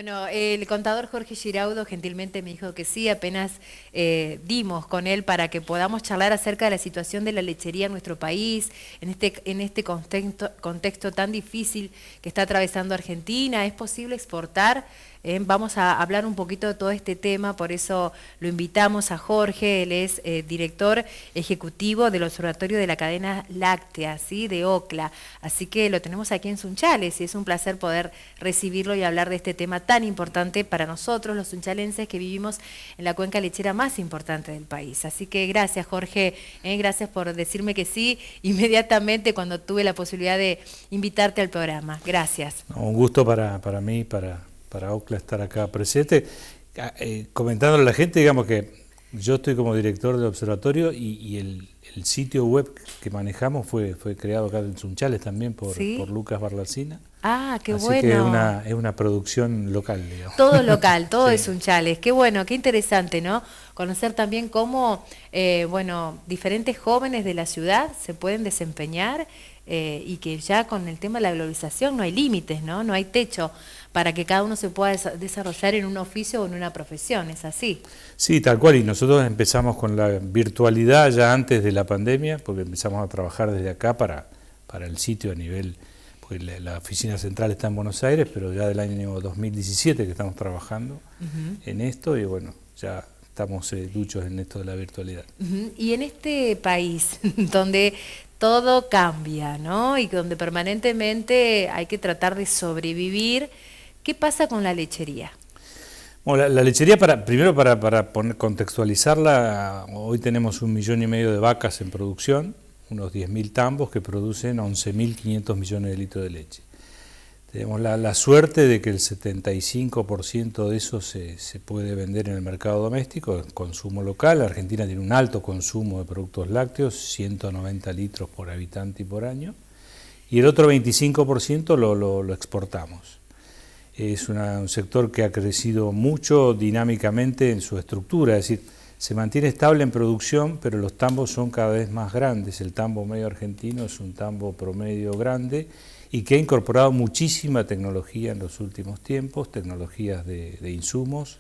Bueno, el contador Jorge Giraudo gentilmente me dijo que sí, apenas dimos con él para que podamos charlar acerca de la situación de la lechería en nuestro país, en este contexto tan difícil que está atravesando Argentina. ¿Es posible exportar? Vamos a hablar un poquito de todo este tema, por eso lo invitamos a Jorge. Él es director ejecutivo del Observatorio de la Cadena Láctea, ¿sí? De OCLA. Así que lo tenemos aquí en Sunchales y es un placer poder recibirlo y hablar de este tema tan importante para nosotros, los sunchalenses, que vivimos en la cuenca lechera más importante del país. Así que gracias, Jorge, gracias por decirme que sí inmediatamente cuando tuve la posibilidad de invitarte al programa. Gracias. Un gusto para mí, para OCLA estar acá presente. Comentándole a la gente, digamos que yo estoy como director del observatorio y el sitio web que manejamos fue creado acá en Sunchales también ¿Sí? por Lucas Barlacina. Ah, qué Así bueno. que es una producción local, digamos. Todo local, todo Sí. es Sunchales. Qué bueno, qué interesante, ¿no? Conocer también cómo, bueno, diferentes jóvenes de la ciudad se pueden desempeñar y que ya con el tema de la globalización no hay límites, ¿no? No hay techo para que cada uno se pueda desarrollar en un oficio o en una profesión, ¿es así? Sí, tal cual. Y nosotros empezamos con la virtualidad ya antes de la pandemia, porque empezamos a trabajar desde acá para el sitio a nivel. Porque la oficina central está en Buenos Aires, pero ya del año 2017 que estamos trabajando en esto y bueno, ya estamos duchos en esto de la virtualidad. Y en este país donde todo cambia, ¿no? Y donde permanentemente hay que tratar de sobrevivir, ¿qué pasa con la lechería? Bueno, la lechería, primero para contextualizarla, hoy tenemos 1,5 millones de vacas en producción, unos 10.000 tambos que producen 11.500 millones de litros de leche. Tenemos la suerte de que el 75% de eso se puede vender en el mercado doméstico, en consumo local. Argentina tiene un alto consumo de productos lácteos, 190 litros por habitante y por año, y el otro 25% lo exportamos. Es un sector que ha crecido mucho dinámicamente en su estructura, es decir, se mantiene estable en producción, pero los tambos son cada vez más grandes. El tambo medio argentino es un tambo promedio grande y que ha incorporado muchísima tecnología en los últimos tiempos, tecnologías de insumos,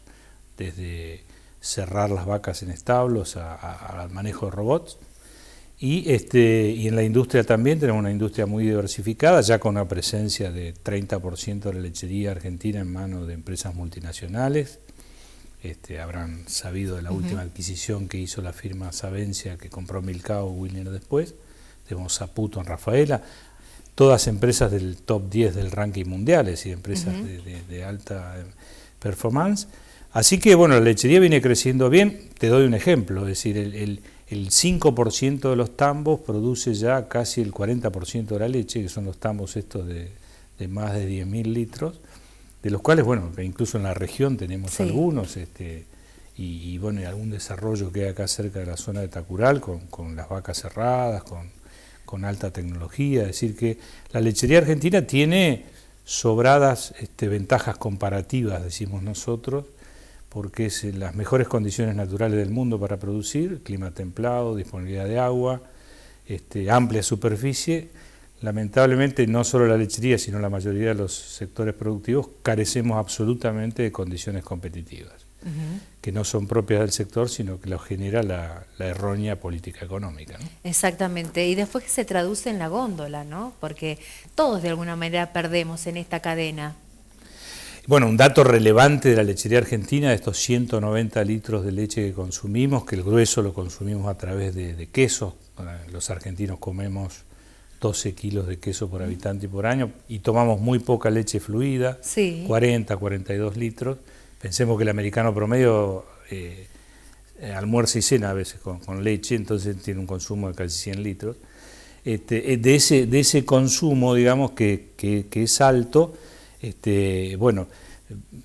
desde cerrar las vacas en establos al manejo de robots. Y en la industria también tenemos una industria muy diversificada, ya con una presencia de 30% de la lechería argentina en manos de empresas multinacionales. Habrán sabido de la última adquisición que hizo la firma Savencia, que compró Milcao Wilner después. Tenemos Saputo en Rafaela, todas empresas del top 10 del ranking mundial, es decir, empresas de alta performance. Así que bueno, la lechería viene creciendo bien. Te doy un ejemplo, es decir, el 5% de los tambos produce ya casi el 40% de la leche, que son los tambos estos de más de 10.000 litros, de los cuales, bueno, incluso en la región tenemos algunos, y bueno, y algún desarrollo que hay acá cerca de la zona de Tacural, con las vacas cerradas, con alta tecnología. Es decir, que la lechería argentina tiene sobradas ventajas comparativas, decimos nosotros, porque es en las mejores condiciones naturales del mundo para producir, clima templado, disponibilidad de agua, amplia superficie. Lamentablemente no solo la lechería, sino la mayoría de los sectores productivos carecemos absolutamente de condiciones competitivas, que no son propias del sector, sino que lo genera la errónea política económica, ¿no? Exactamente, y después que se traduce en la góndola, ¿no? Porque todos de alguna manera perdemos en esta cadena. Bueno, un dato relevante de la lechería argentina, de estos 190 litros de leche que consumimos, que el grueso lo consumimos a través de queso. Los argentinos comemos 12 kilos de queso por habitante y por año, y tomamos muy poca leche fluida, 40, 42 litros. Pensemos que el americano promedio almuerza y cena a veces con leche, entonces tiene un consumo de casi 100 litros. De ese consumo, digamos, que es alto, bueno,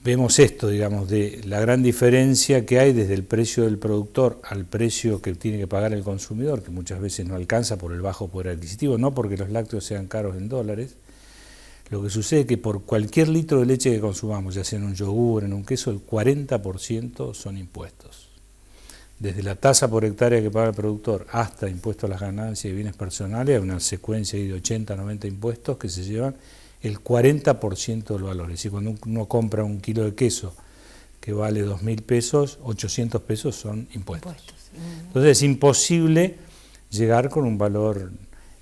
vemos esto, digamos, de la gran diferencia que hay desde el precio del productor al precio que tiene que pagar el consumidor, que muchas veces no alcanza por el bajo poder adquisitivo, no porque los lácteos sean caros en dólares. Lo que sucede es que por cualquier litro de leche que consumamos, ya sea en un yogur, en un queso, el 40% son impuestos. Desde la tasa por hectárea que paga el productor hasta impuestos a las ganancias y bienes personales, hay una secuencia de 80, 90 impuestos que se llevan el 40% del valor. Es decir, cuando uno compra un kilo de queso que vale 2.000 pesos, 800 pesos son impuestos. Entonces es imposible llegar con un valor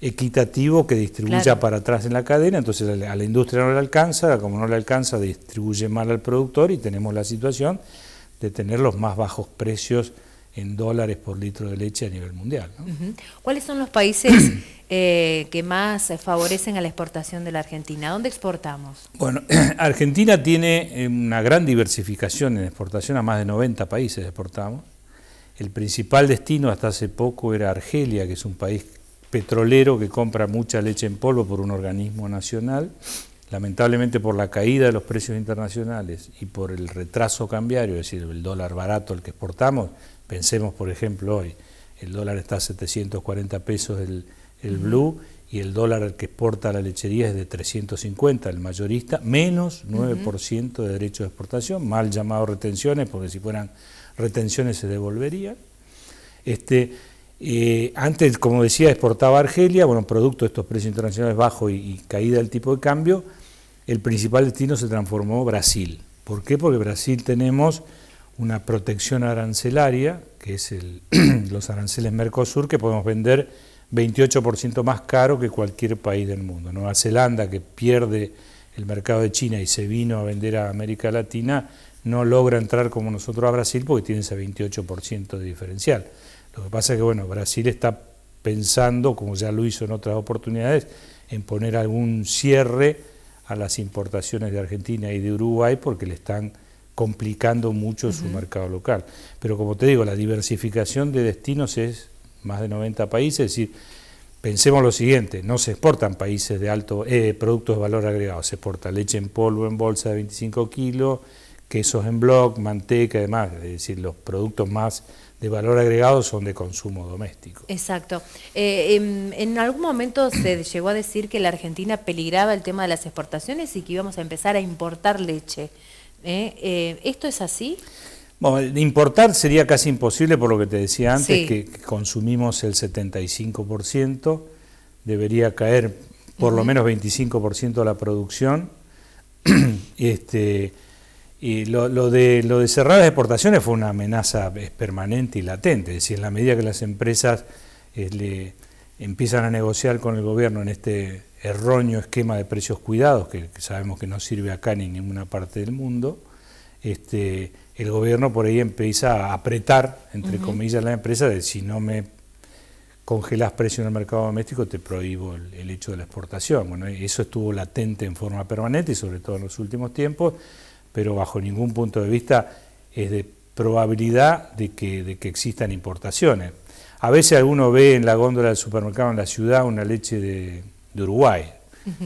equitativo que distribuya para atrás en la cadena, entonces a la industria no le alcanza, como no le alcanza, distribuye mal al productor y tenemos la situación de tener los más bajos precios en dólares por litro de leche a nivel mundial, ¿no? ¿Cuáles son los países que más favorecen a la exportación de la Argentina? ¿Dónde exportamos? Bueno, Argentina tiene una gran diversificación en exportación, a más de 90 países exportamos. El principal destino hasta hace poco era Argelia, que es un país petrolero que compra mucha leche en polvo por un organismo nacional. Lamentablemente, por la caída de los precios internacionales y por el retraso cambiario, es decir, el dólar barato el que exportamos, pensemos por ejemplo hoy, el dólar está a 740 pesos el blue y el dólar que exporta la lechería es de 350, el mayorista, menos 9% de derecho de exportación, mal llamado retenciones, porque si fueran retenciones se devolverían. Antes, como decía, exportaba a Argelia, bueno, producto de estos precios internacionales bajos y caída del tipo de cambio, el principal destino se transformó Brasil. ¿Por qué? Porque Brasil tenemos una protección arancelaria, que es los aranceles Mercosur, que podemos vender 28% más caro que cualquier país del mundo. Nueva Zelanda, que pierde el mercado de China y se vino a vender a América Latina, no logra entrar como nosotros a Brasil porque tiene ese 28% de diferencial. Lo que pasa es que, bueno, Brasil está pensando, como ya lo hizo en otras oportunidades, en poner algún cierre a las importaciones de Argentina y de Uruguay porque le están complicando mucho su mercado local. Pero como te digo, la diversificación de destinos es más de 90 países, es decir, pensemos lo siguiente, no se exportan países de alto productos de valor agregado, se exporta leche en polvo en bolsa de 25 kilos, quesos en block, manteca y demás, es decir, los productos más de valor agregado son de consumo doméstico. Exacto. En algún momento se llegó a decir que la Argentina peligraba el tema de las exportaciones y que íbamos a empezar a importar leche. ¿Esto es así? Bueno, importar sería casi imposible por lo que te decía antes, Sí. que consumimos el 75%, debería caer por lo menos 25% la producción. Y lo de cerrar las exportaciones fue una amenaza permanente y latente, es decir, en la medida que las empresas empiezan a negociar con el gobierno en este erróneo esquema de precios cuidados, que sabemos que no sirve acá ni en ninguna parte del mundo, el gobierno por ahí empieza a apretar, entre comillas, la empresa, de si no me congelas precios en el mercado doméstico, te prohíbo el hecho de la exportación. Bueno, eso estuvo latente en forma permanente y sobre todo en los últimos tiempos, pero bajo ningún punto de vista es de probabilidad de que existan importaciones. A veces alguno ve en la góndola del supermercado en la ciudad una leche de Uruguay,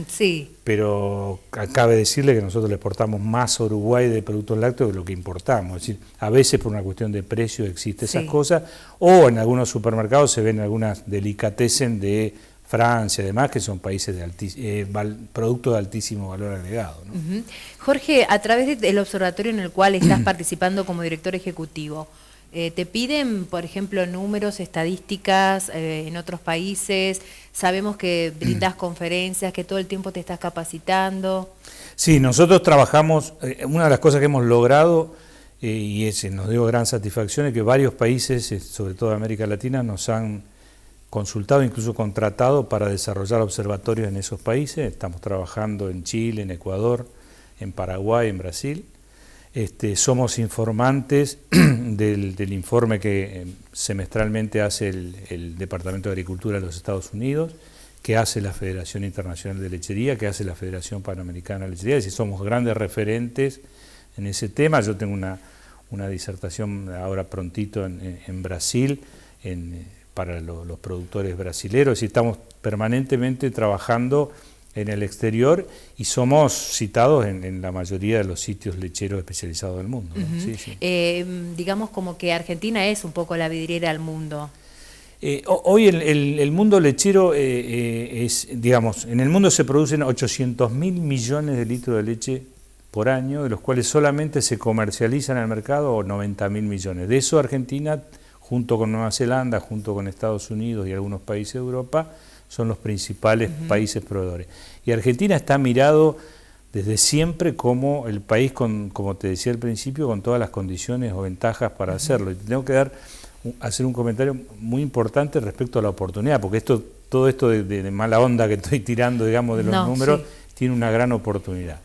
Sí. pero cabe decirle que nosotros le exportamos más a Uruguay de productos lácteos que lo que importamos. Es decir, a veces por una cuestión de precio existen esas cosas, o en algunos supermercados se ven algunas delicatessen de Francia, además, que son países de productos de altísimo valor agregado, ¿no? Jorge, a través del observatorio en el cual estás participando como director ejecutivo, ¿te piden, por ejemplo, números, estadísticas en otros países? Sabemos que brindás conferencias, que todo el tiempo te estás capacitando. Sí, nosotros trabajamos, una de las cosas que hemos logrado, nos dio gran satisfacción, es que varios países, sobre todo de América Latina, nos han consultado, incluso contratado para desarrollar observatorios en esos países. Estamos trabajando en Chile, en Ecuador, en Paraguay, en Brasil. Somos informantes del informe que semestralmente hace el Departamento de Agricultura de los Estados Unidos, que hace la Federación Internacional de Lechería, que hace la Federación Panamericana de Lechería, es decir, somos grandes referentes en ese tema. Yo tengo una disertación ahora prontito en Brasil, para los productores brasileros, y estamos permanentemente trabajando en el exterior y somos citados en la mayoría de los sitios lecheros especializados del mundo, ¿no? Sí, sí. Digamos como que Argentina es un poco la vidriera al mundo. Hoy el mundo lechero digamos, en el mundo se producen 800.000 millones de litros de leche por año, de los cuales solamente se comercializan en el mercado 90.000 millones. De eso Argentina, junto con Nueva Zelanda, junto con Estados Unidos y algunos países de Europa, son los principales países proveedores. Y Argentina está mirado desde siempre como el país, como te decía al principio, con todas las condiciones o ventajas para hacerlo. Y tengo que hacer un comentario muy importante respecto a la oportunidad, porque todo esto de mala onda que estoy tirando, digamos, de los números, tiene una gran oportunidad.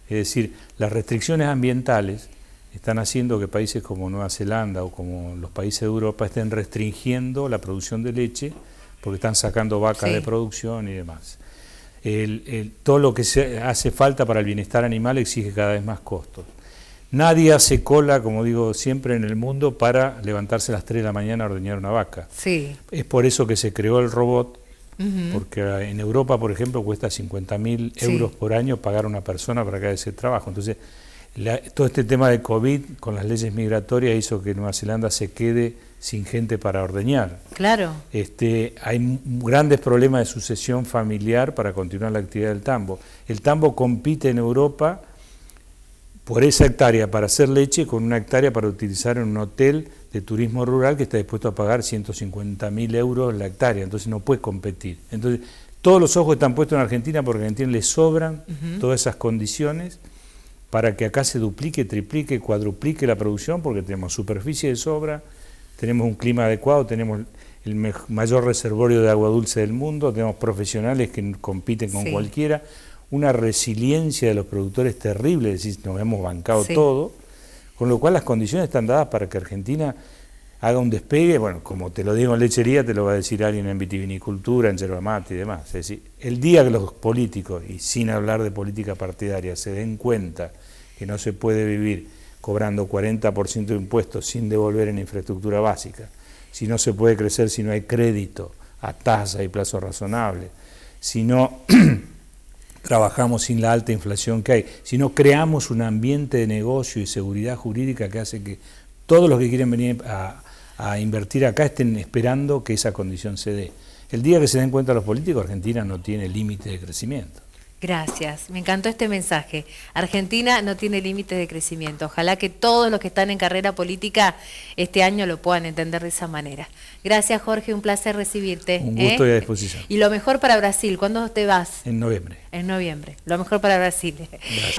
Es decir, las restricciones ambientales están haciendo que países como Nueva Zelanda o como los países de Europa estén restringiendo la producción de leche porque están sacando vacas de producción y demás. Todo lo que hace falta para el bienestar animal exige cada vez más costos. Nadie hace cola, como digo siempre, en el mundo para levantarse a las 3 de la mañana a ordeñar una vaca. Sí. Es por eso que se creó el robot, porque en Europa, por ejemplo, cuesta 50.000 euros por año pagar a una persona para que haga ese trabajo. Entonces, todo este tema de COVID con las leyes migratorias hizo que Nueva Zelanda se quede sin gente para ordeñar. Claro. Hay grandes problemas de sucesión familiar para continuar la actividad del tambo. El tambo compite en Europa por esa hectárea para hacer leche con una hectárea para utilizar en un hotel de turismo rural que está dispuesto a pagar 150.000 euros la hectárea, entonces no puede competir. Entonces, todos los ojos están puestos en Argentina porque a Argentina le sobran todas esas condiciones para que acá se duplique, triplique, cuadruplique la producción, porque tenemos superficie de sobra, tenemos un clima adecuado, tenemos el mayor reservorio de agua dulce del mundo, tenemos profesionales que compiten con cualquiera, una resiliencia de los productores terrible, es decir, nos hemos bancado todo, con lo cual las condiciones están dadas para que Argentina haga un despegue. Bueno, como te lo digo en lechería, te lo va a decir alguien en vitivinicultura, en yerba mate y demás. Es decir, el día que los políticos, y sin hablar de política partidaria, se den cuenta que no se puede vivir cobrando 40% de impuestos sin devolver en infraestructura básica, si no se puede crecer si no hay crédito a tasa y plazo razonable, si no trabajamos sin la alta inflación que hay, si no creamos un ambiente de negocio y seguridad jurídica que hace que todos los que quieren venir a invertir acá estén esperando que esa condición se dé. El día que se den cuenta los políticos, Argentina no tiene límite de crecimiento. Gracias, me encantó este mensaje. Argentina no tiene límites de crecimiento. Ojalá que todos los que están en carrera política este año lo puedan entender de esa manera. Gracias, Jorge, un placer recibirte. Un gusto y a disposición. Y lo mejor para Brasil, ¿cuándo te vas? En noviembre. En noviembre, lo mejor para Brasil. Gracias.